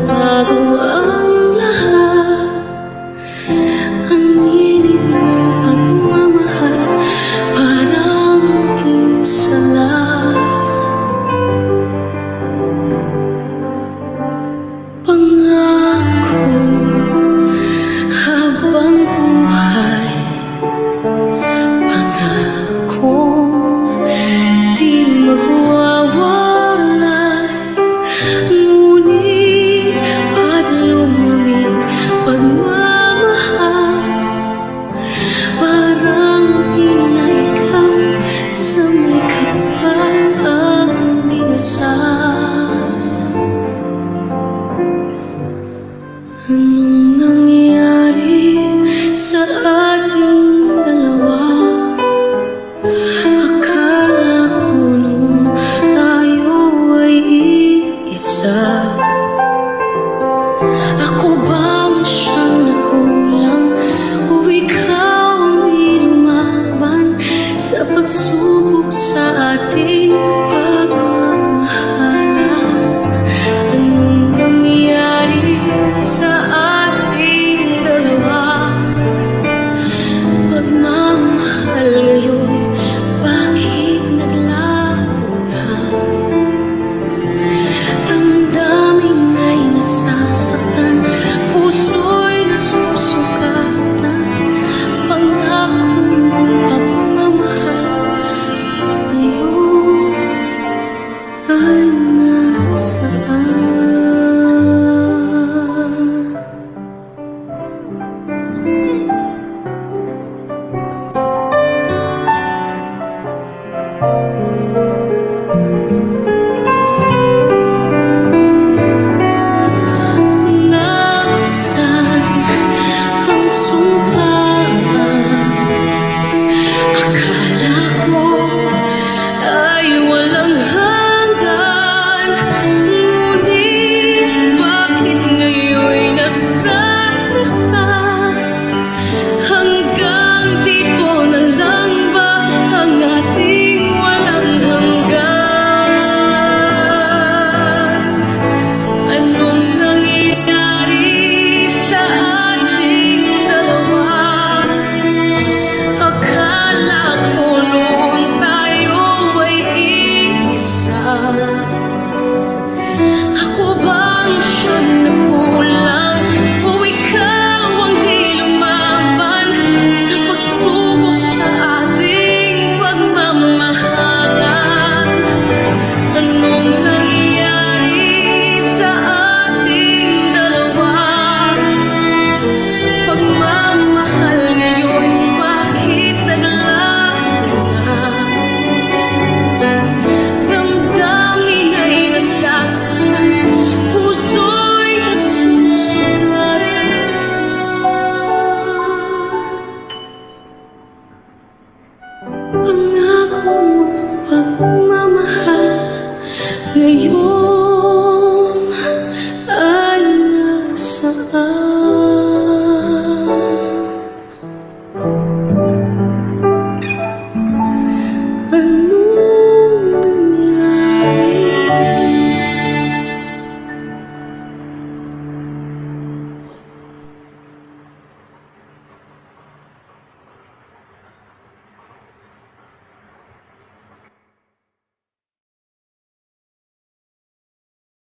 bago ang lahat. Ang init ng pagmamahal parang maging salat. Pangako habang buhay, pangako di magwawalay. Ngunit ba't lumamig pagmamahal? Parang di na ikaw sa may kapal ang dinasal. Anong nangyari sa ating dalawa? Akala ko noon tayo ay iisa. Ako bang siyang nagkulang o ikaw ang di lumaban sa pagsubok sa ating pagmamahalan? Anong nangyari sa ating dalawa? Pagmamahal ngayon, bakit naglaho na? Damdamin ay nasasaktan, puso'y nasusugatan. Pangako mong pagmamahal ngayon ay nasaan? Nasaan ang sumpaan? Akala ko ay walang hanggan. Ngunit bakit ngayon'y nasasaktan? Hanggang dito na lang ba ang ating walang hanggan? Anong nangyari sa ating dalawa? Akala ko noon tayo ay iisa. Ako bang siyang nagkulang o ikaw ang di lumaban sa pagsubok sa ating pagmamahalan? Anong nangyari sa ating dalawa? Pagmamahal ngayon, bakit naglaho na? Damdamin ay nasasaktan, puso'y nasusugatan. Pangako mong pagmamahal ngayon ay nasaan?